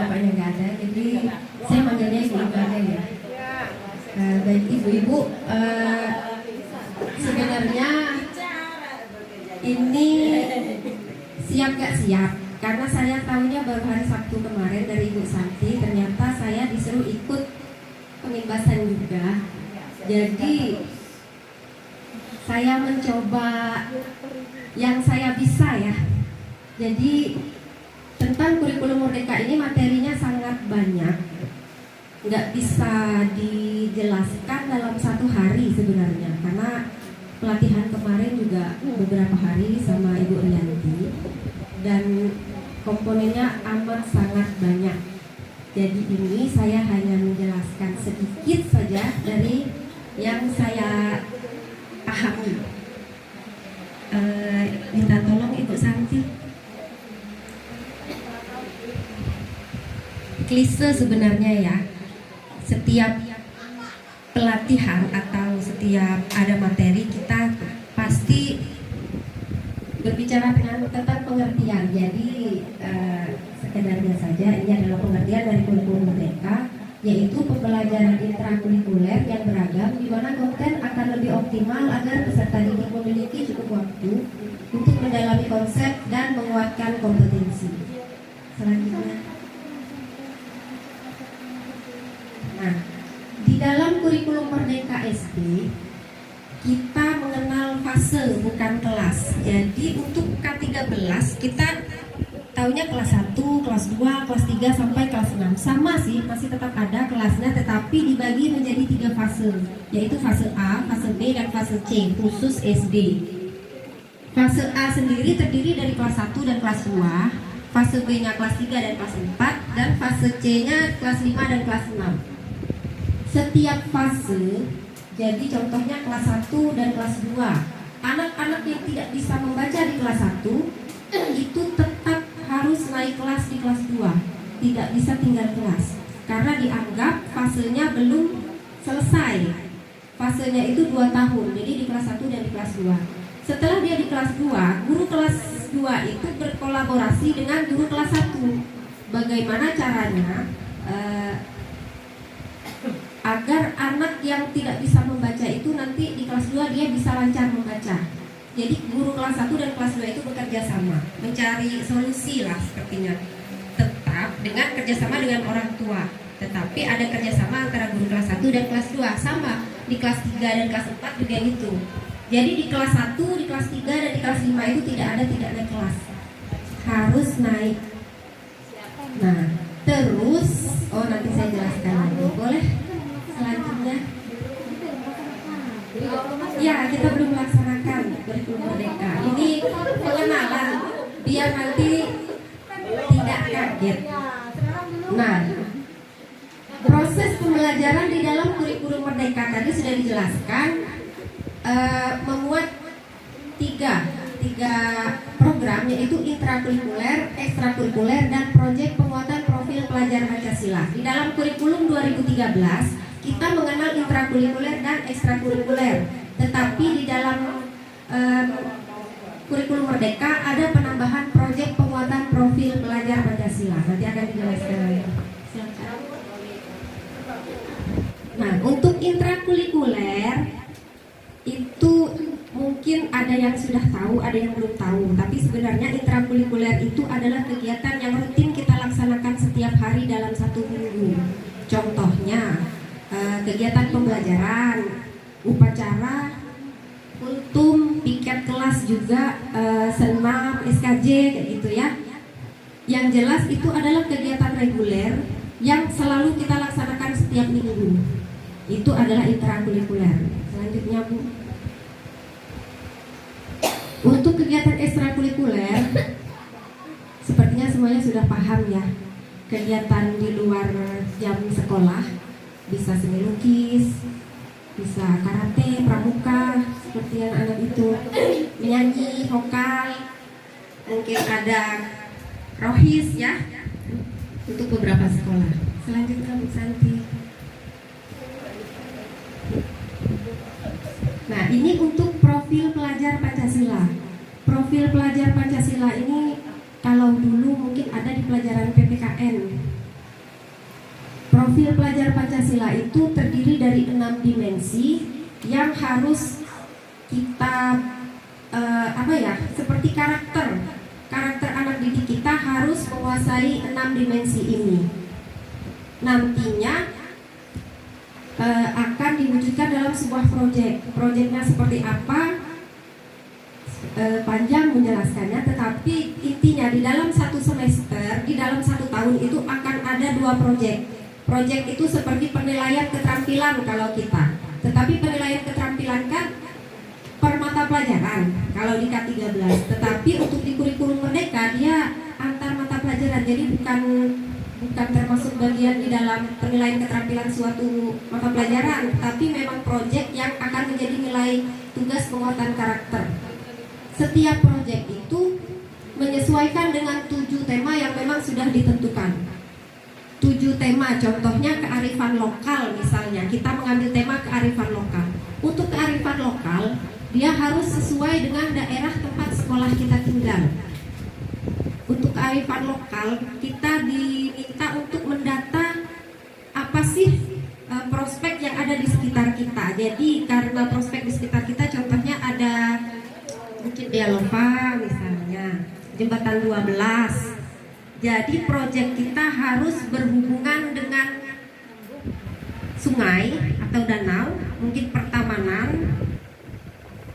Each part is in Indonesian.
bapaknya nggak ada, jadi saya manggilnya ibu-ibu aja ya. Baik ibu-ibu, sebenarnya ini siap gak siap? Karena saya tahunya baru hari Sabtu kemarin dari Ibu Santi, ternyata saya disuruh ikut pengimbasan juga. Jadi saya mencoba yang saya bisa ya. Jadi tentang kurikulum Merdeka ini materinya sangat banyak, nggak bisa dijelaskan dalam satu hari sebenarnya, karena pelatihan kemarin juga beberapa hari sama Ibu Rianti dan komponennya amat sangat banyak. Jadi ini saya hanya menjelaskan sedikit saja dari yang saya pahami. Minta tolong Ibu Santi. Klise sebenarnya ya, setiap pelatihan atau setiap ada materi kita pasti berbicara tentang pengertian. Jadi sekedarnya saja ini adalah pengertian dari kurikulum Merdeka, yaitu pembelajaran intrakurikuler yang beragam di mana konten akan lebih optimal agar peserta didik memiliki cukup waktu untuk mendalami konsep dan menguatkan kompetensi. Selanjutnya. Nah, di dalam kurikulum Merdeka SD kita mengenal fase bukan kelas. Jadi untuk K13 kita tahunya kelas 1, kelas 2, kelas 3 sampai kelas 6. Sama sih, masih tetap ada kelasnya, tetapi dibagi menjadi 3 fase, yaitu fase A, fase B, dan fase C, khusus SD. Fase A sendiri terdiri dari kelas 1 dan kelas 2, fase B-nya kelas 3 dan kelas 4, dan fase C-nya kelas 5 dan kelas 6. Setiap fase, jadi contohnya kelas 1 dan kelas 2, anak-anak yang tidak bisa membaca di kelas 1 itu tetap harus naik kelas di kelas 2, tidak bisa tinggal kelas karena dianggap fasenya belum selesai. Fasenya itu 2 tahun, jadi di kelas 1 dan di kelas 2. Setelah dia di kelas 2, guru kelas 2 itu berkolaborasi dengan guru kelas 1. Bagaimana caranya agar anak yang tidak bisa membaca itu nanti di kelas 2 dia bisa lancar membaca. Jadi guru kelas 1 dan kelas 2 itu bekerja sama, mencari solusi lah sepertinya. Tetap dengan kerjasama dengan orang tua, tetapi ada kerjasama antara guru kelas 1 dan kelas 2. Sama di kelas 3 dan kelas 4 juga gitu. Jadi di kelas 1, di kelas 3 dan di kelas 5 itu tidak naik kelas, harus naik. Nah terus, nanti saya jelaskan lagi, boleh? Selanjutnya, ya kita belum melaksanakan kurikulum Merdeka. Ini pengenalan biar nanti tidak kaget. Nah, proses pembelajaran di dalam kurikulum Merdeka tadi sudah dijelaskan, memuat tiga program, yaitu intrakurikuler, ekstrakurikuler, dan proyek penguatan profil pelajar Pancasila. Di dalam kurikulum 2013 kita mengenal intrakurikuler dan ekstrakurikuler, tetapi di dalam kurikulum Merdeka ada penambahan proyek penguatan profil pelajar Pancasila. Nanti akan dijelaskan lagi. Silakan. Nah, untuk intrakurikuler itu mungkin ada yang sudah tahu, ada yang belum tahu. Tapi sebenarnya intrakurikuler itu adalah kegiatan yang rutin kita laksanakan setiap hari dalam 1 minggu. Contohnya kegiatan pembelajaran, upacara, kultum, piket kelas juga, senam, SKJ kayak gitu ya. Yang jelas itu adalah kegiatan reguler yang selalu kita laksanakan setiap minggu. Itu adalah intrakurikuler. Selanjutnya Bu. Untuk kegiatan ekstrakurikuler, sepertinya semuanya sudah paham ya. Kegiatan di luar jam sekolah, bisa seni lukis, bisa karate, pramuka, seperti yang anak itu, menyanyi, vokal, mungkin ada rohis ya, untuk beberapa sekolah. Selanjutnya Bu Santi. Nah, ini untuk profil pelajar Pancasila. Profil pelajar Pancasila ini kalau dulu mungkin ada di pelajaran PPKN, Profil pelajar Pancasila itu terdiri dari 6 dimensi yang harus kita seperti karakter anak didik kita harus menguasai 6 dimensi ini. Nantinya akan diwujudkan dalam sebuah proyek. Proyeknya seperti apa? Panjang menjelaskannya, tetapi intinya di dalam satu semester, di dalam 1 tahun itu akan ada 2 proyek. Proyek itu seperti penilaian keterampilan kalau kita, tetapi penilaian keterampilan kan per mata pelajaran kalau di K13, tetapi untuk di kurikulum merdeka dia antar mata pelajaran, jadi bukan termasuk bagian di dalam penilaian keterampilan suatu mata pelajaran, tapi memang proyek yang akan menjadi nilai tugas penguatan karakter. Setiap proyek itu menyesuaikan dengan 7 tema yang memang sudah ditentukan. 7 tema, contohnya kearifan lokal misalnya, kita mengambil tema kearifan lokal. Untuk kearifan lokal, dia harus sesuai dengan daerah tempat sekolah kita tinggal. Untuk kearifan lokal, kita diminta untuk mendata apa sih prospek yang ada di sekitar kita. Jadi karena prospek di sekitar kita contohnya ada Bukit Dialova misalnya, Jembatan 12. Jadi proyek kita harus berhubungan dengan sungai atau danau, mungkin pertamanan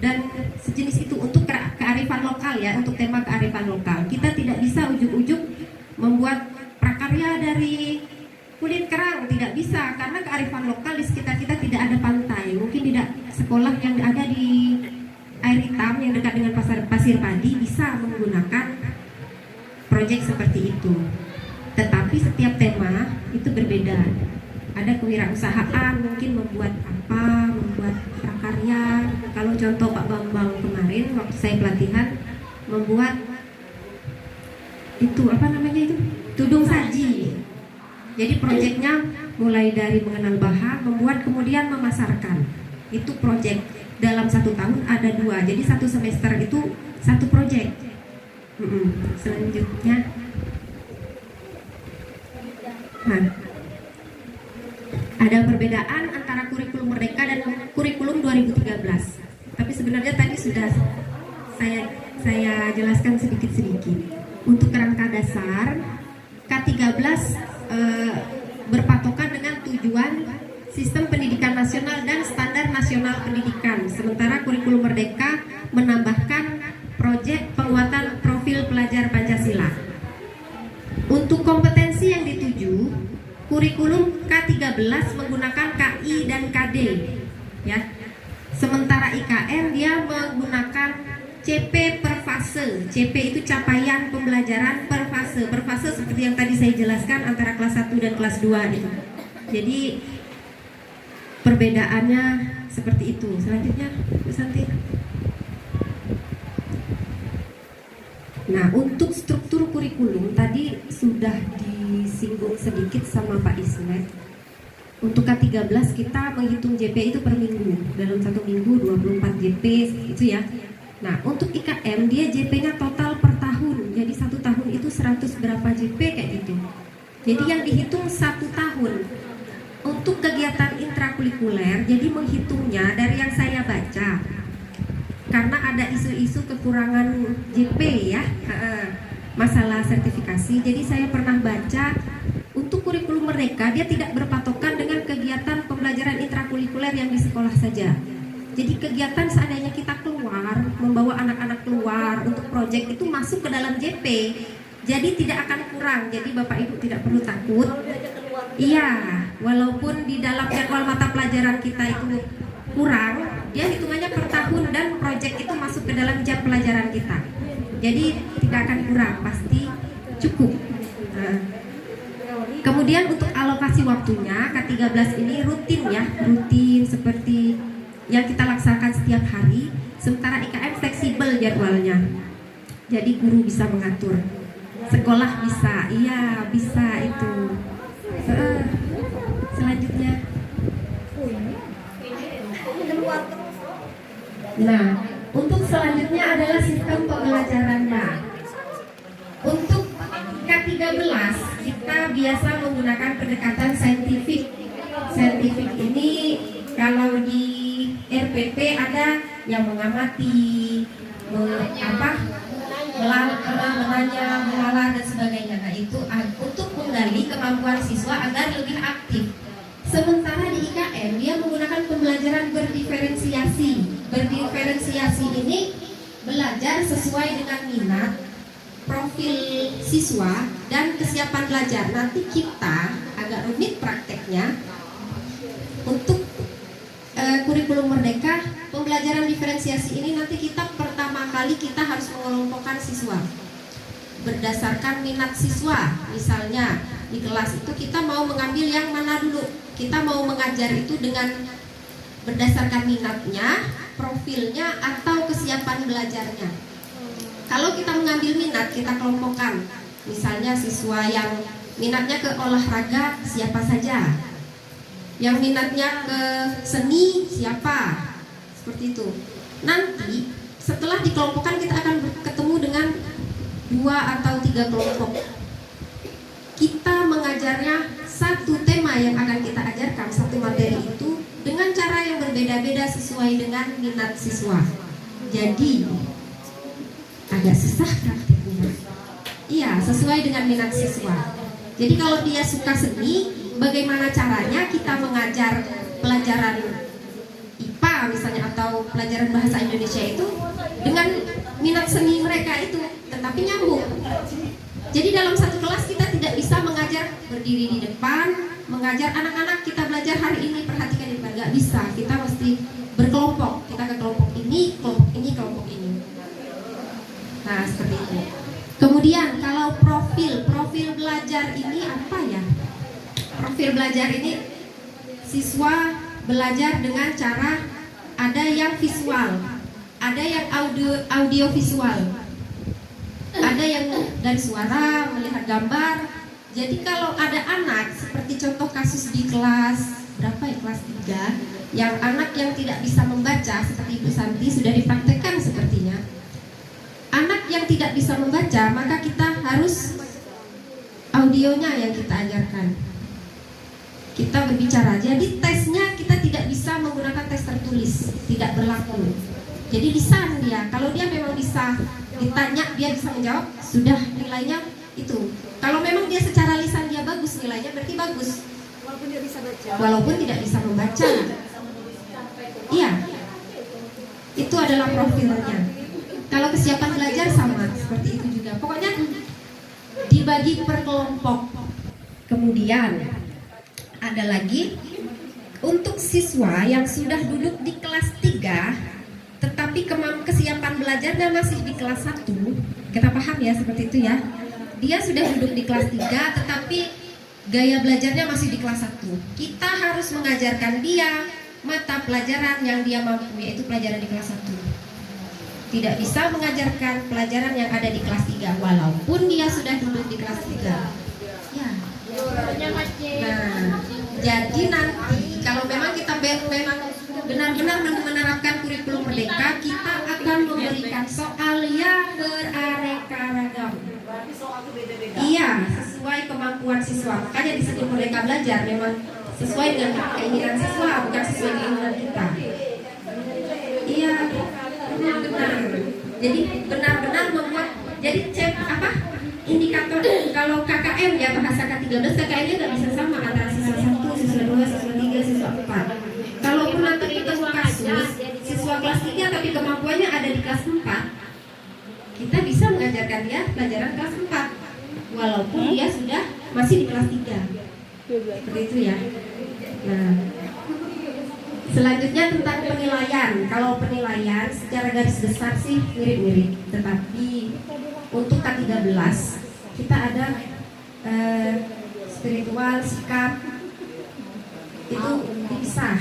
dan sejenis itu untuk kearifan lokal ya, untuk tema kearifan lokal. Kita tidak bisa ujuk-ujuk membuat prakarya dari kulit kerang, tidak bisa, karena kearifan lokal di sekitar kita tidak ada pantai. Mungkin tidak sekolah yang ada di air hitam yang dekat dengan pasir padi bisa menggunakan proyek seperti itu. Tetapi setiap tema itu berbeda. Ada kewirausahaan, mungkin membuat prakarya. Kalau contoh Pak Bambang kemarin waktu saya pelatihan membuat itu tudung saji. Jadi proyeknya mulai dari mengenal bahan, membuat kemudian memasarkan. Itu proyek dalam 1 tahun ada 2. Jadi 1 semester itu 1 proyek. Selanjutnya, ada perbedaan antara kurikulum merdeka dan kurikulum 2013. Tapi sebenarnya tadi sudah saya jelaskan sedikit-sedikit. Untuk kerangka dasar, K13 berpatokan dengan tujuan sistem pendidikan nasional dan standar nasional pendidikan. Sementara kurikulum merdeka menambahkan proyek penguatan profil pelajar Pancasila. Untuk kompetensi yang dituju, kurikulum K13 menggunakan KI dan KD, ya. Sementara IKN dia menggunakan CP per fase. CP itu capaian pembelajaran per fase. Per fase seperti yang tadi saya jelaskan antara kelas 1 dan kelas 2 itu. Jadi perbedaannya seperti itu. Selanjutnya, Bu Santi. Nah, untuk struktur kurikulum tadi sudah disinggung sedikit sama Pak Ismet. Untuk K13 kita menghitung JP itu per minggu. Dalam 1 minggu 24 JP itu ya. Nah, untuk IKM dia JP-nya total per tahun. Jadi 1 tahun itu 100 berapa JP kayak gitu. Jadi yang dihitung 1 tahun. Untuk kegiatan intrakurikuler, jadi menghitungnya dari yang saya baca. Karena ada isu-isu kekurangan JP ya, masalah sertifikasi. Jadi saya pernah baca untuk kurikulum merdeka dia tidak berpatokan dengan kegiatan pembelajaran intrakurikuler yang di sekolah saja. Jadi kegiatan seandainya kita keluar, membawa anak-anak keluar untuk proyek itu masuk ke dalam JP. Jadi tidak akan kurang. Jadi Bapak Ibu tidak perlu takut. Iya, walaupun di dalam jadwal mata pelajaran kita itu kurang, dia hitungannya per tahun dan proyek itu masuk ke dalam jam pelajaran kita. Jadi tidak akan kurang, pasti cukup. Nah, kemudian untuk alokasi waktunya K13 ini rutin ya, rutin seperti yang kita laksanakan setiap hari. Sementara IKM fleksibel jadwalnya. Jadi guru bisa mengatur, sekolah bisa, iya bisa itu. Selanjutnya. Nah, untuk selanjutnya adalah sistem pembelajarannya. Untuk K13 kita kita biasa menggunakan pendekatan saintifik. Saintifik ini kalau di RPP ada yang mengamati, menanya, mengalah dan sebagainya. Nah itu untuk menggali kemampuan siswa agar lebih aktif. Sementara di IKM dia menggunakan pembelajaran berdiferensiasi. Berdiferensiasi ini belajar sesuai dengan minat, profil siswa dan kesiapan belajar. Nanti kita agak rumit prakteknya untuk kurikulum merdeka. Pembelajaran diferensiasi ini nanti kita pertama kali kita harus mengelompokkan siswa berdasarkan minat siswa. Misalnya di kelas itu kita mau mengambil yang mana dulu, kita mau mengajar itu dengan berdasarkan minatnya, profilnya, atau kesiapan belajarnya. Kalau kita mengambil minat, kita kelompokkan. Misalnya siswa yang minatnya ke olahraga, siapa saja. Yang minatnya ke seni, siapa. Seperti itu. Nanti setelah dikelompokkan kita akan ketemu dengan 2 atau 3 kelompok. Kita mengajarnya satu tema yang akan kita ajarkan, satu materi itu dengan cara yang berbeda-beda sesuai dengan minat siswa. Jadi agak susah praktiknya. Iya, sesuai dengan minat siswa. Jadi kalau dia suka seni, bagaimana caranya kita mengajar pelajaran IPA misalnya atau pelajaran bahasa Indonesia itu dengan minat seni mereka itu, tetapi nyambung. Jadi dalam satu kelas kita tidak bisa mengajar berdiri di depan, mengajar anak-anak kita belajar hari ini perhatikan di depan, nggak bisa. Kita mesti berkelompok, kita ke kelompok ini, kelompok ini, kelompok ini. Nah seperti itu. Kemudian kalau profil belajar ini apa ya? Profil belajar ini siswa belajar dengan cara ada yang visual, ada yang audio visual, ada yang dari suara melihat gambar. Jadi kalau ada anak seperti contoh kasus di kelas berapa ya, kelas 3, yang anak yang tidak bisa membaca seperti Ibu Santi sudah dipraktekkan sepertinya. Anak yang tidak bisa membaca, maka kita harus audionya yang kita ajarkan. Kita berbicara, jadi tesnya kita tidak bisa menggunakan tes tertulis, tidak berlaku. Jadi lisan dia, kalau dia memang bisa ditanya, dia bisa menjawab, sudah nilainya itu. Kalau memang dia secara lisan dia bagus, nilainya berarti bagus. Walaupun dia bisa baca. Walaupun tidak bisa membaca. Iya, itu adalah profilnya. Kalau kesiapan belajar sama, seperti itu juga. Pokoknya dibagi per kelompok. Kemudian ada lagi untuk siswa yang sudah duduk di kelas 3 tetapi kesiapan belajarnya masih di kelas 1. Kita paham ya seperti itu ya. Dia sudah duduk di kelas 3 tetapi gaya belajarnya masih di kelas 1. Kita harus mengajarkan dia mata pelajaran yang dia mampu, yaitu pelajaran di kelas 1. Tidak bisa mengajarkan pelajaran yang ada di kelas 3 walaupun dia sudah duduk di kelas 3. Ya. Nah, jadi nanti kalau memang kita memang benar-benar menerapkan kurikulum merdeka, kita akan memberikan soal yang beraneka ragam. Iya, sesuai kemampuan siswa. Makanya disebut merdeka belajar, memang sesuai dengan keinginan siswa, bukan sesuai keinginan kita. Iya, benar-benar. Jadi benar-benar membuat. Jadi indikator kalau KKM ya, bahasa K13, KKM-nya nggak bisa sama antara siswa 1, siswa 2, siswa 3, siswa 4. Kalaupun nanti kita kasus siswa kelas 3 tapi kemampuannya ada di kelas 4, kita bisa mengajarkan dia pelajaran kelas 4 walaupun dia sudah masih di kelas 3. Seperti itu ya. Nah, selanjutnya tentang penilaian. Kalau penilaian secara garis besar sih mirip-mirip, tetapi untuk K13 kita ada spiritual, sikap itu dipisah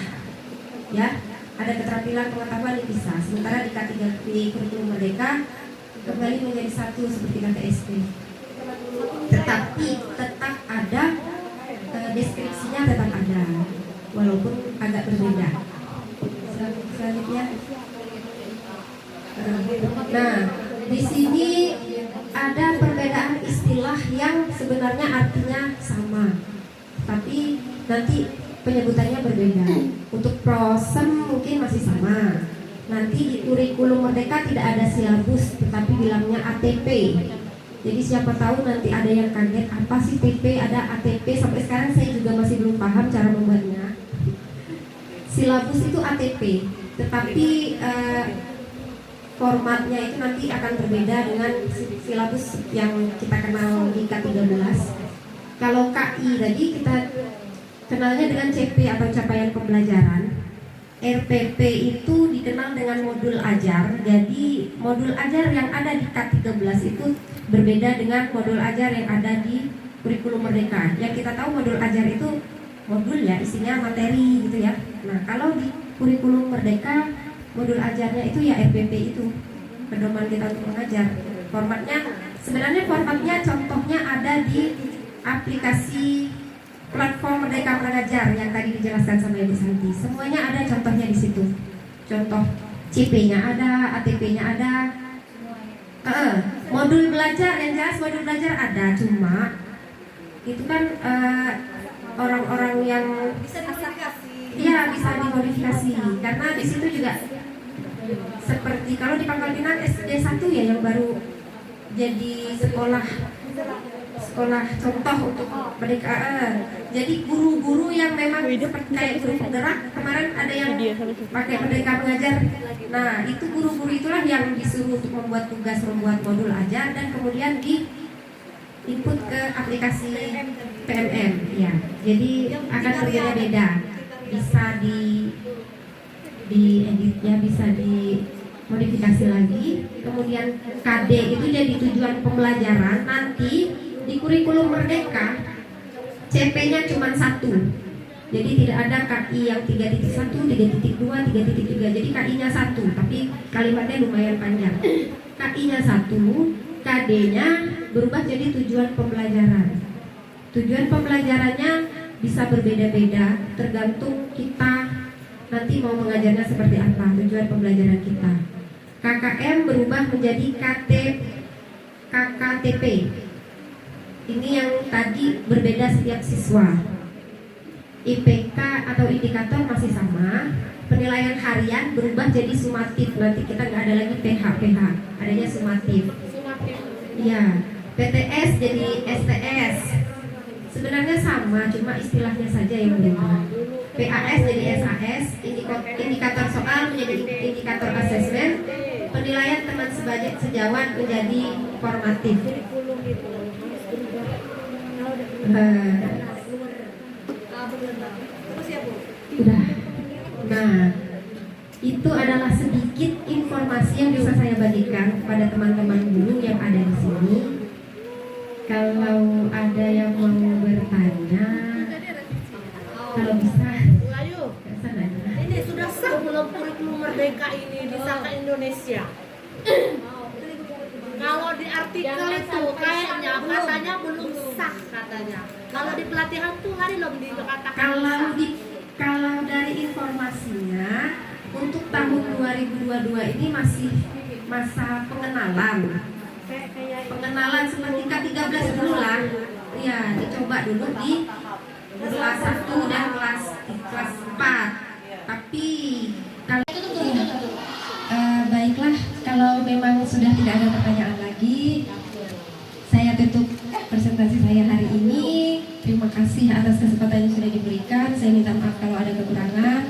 ya, ada keterampilan pengetahuan dipisah. Sementara di K3 di kurikulum merdeka kembali menjadi satu seperti KTSP, tetapi tetap ada deskripsinya, tetap ada walaupun agak berbeda. Selanjutnya nah di sini ada perbedaan istilah yang sebenarnya artinya sama. nanti penyebutannya berbeda. Untuk prosem mungkin masih sama. Nanti di kurikulum Merdeka tidak ada silabus, tetapi bilangnya ATP. Jadi siapa tahu nanti ada yang kaget apa sih TP, ada ATP. Sampai sekarang saya juga masih belum paham cara membuatnya. Silabus itu ATP, tetapi formatnya itu nanti akan berbeda dengan silabus yang kita kenal di K13. Kalau KI tadi kita kenalnya dengan CP atau capaian pembelajaran. RPP itu dikenal dengan modul ajar. Jadi modul ajar yang ada di K13 itu berbeda dengan modul ajar yang ada di kurikulum Merdeka. Yang kita tahu modul ajar itu modul ya, isinya materi gitu ya. Nah, kalau di kurikulum Merdeka modul ajarnya itu ya RPP itu, pedoman kita untuk mengajar. Sebenarnya formatnya contohnya ada di aplikasi platform Merdeka Mengajar yang tadi dijelaskan sama Ibu Santi. Semuanya ada contohnya di situ. Contoh CP-nya ada, ATP-nya ada. Modul belajar yang jelas modul belajar ada, cuma itu kan orang-orang yang bisa dimodifikasi karena di situ juga seperti kalau di Pangkal Pinang SD 1 ya yang baru jadi sekolah contoh untuk Merdeka. Jadi guru-guru yang memang seperti kayak guru penggerak kemarin ada yang pakai Merdeka Mengajar. Nah itu guru-guru itulah yang disuruh untuk membuat tugas, membuat modul ajar dan kemudian di input ke aplikasi PMM ya. Jadi akan berbeda-beda, bisa di editnya, bisa dimodifikasi lagi. Kemudian KD itu jadi tujuan pembelajaran. Nanti di kurikulum Merdeka CP-nya cuma 1. Jadi tidak ada KI yang 3.1, 3.2, 3.3. Jadi KI-nya 1, tapi kalimatnya lumayan panjang. KI-nya 1, KD-nya berubah jadi tujuan pembelajaran. Tujuan pembelajarannya bisa berbeda-beda tergantung kita nanti mau mengajarnya seperti apa, tujuan pembelajaran kita. KKM berubah menjadi KKTP. Ini yang tadi berbeda setiap siswa. IPK atau indikator masih sama. Penilaian harian berubah jadi sumatif. Nanti kita nggak ada lagi PH, adanya sumatif. Ya, PTS jadi STS. Sebenarnya sama, cuma istilahnya saja yang berubah. PAS jadi SAS, indikator soal menjadi indikator asesmen, penilaian teman sejawat menjadi formatif. Udah. Nah, itu adalah sedikit informasi yang bisa saya bagikan kepada teman-teman guru yang ada di sini. Kalau ada yang mau bertanya, kalau bisa, ini sudah sah belum kurikulum Merdeka ini di Saka Indonesia? Kalau di artikel itu kayaknya katanya belum sah katanya. Kalau di pelatihan tuh hari belum dikatakan. Kalau dari informasinya untuk tahun 2022 ini masih masa pengenalan. Pengenalan seperti K13 dulu lah. Ya, dicoba dulu di kelas 1 dan kelas 4. Tapi kalau baiklah, kalau memang sudah tidak ada pertanyaan lagi, saya tutup presentasi saya hari ini. Terima kasih atas kesempatan yang sudah diberikan. Saya minta maaf kalau ada kekurangan.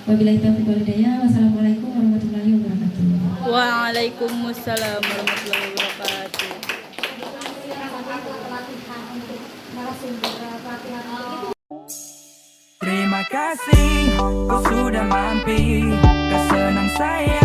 Wabillahi taufiq wal hidayah. Wassalamualaikum warahmatullahi wabarakatuh. Waalaikumsalam warahmatullahi wabarakatuh. Terima kasih, kau sudah mampir ke senang saya.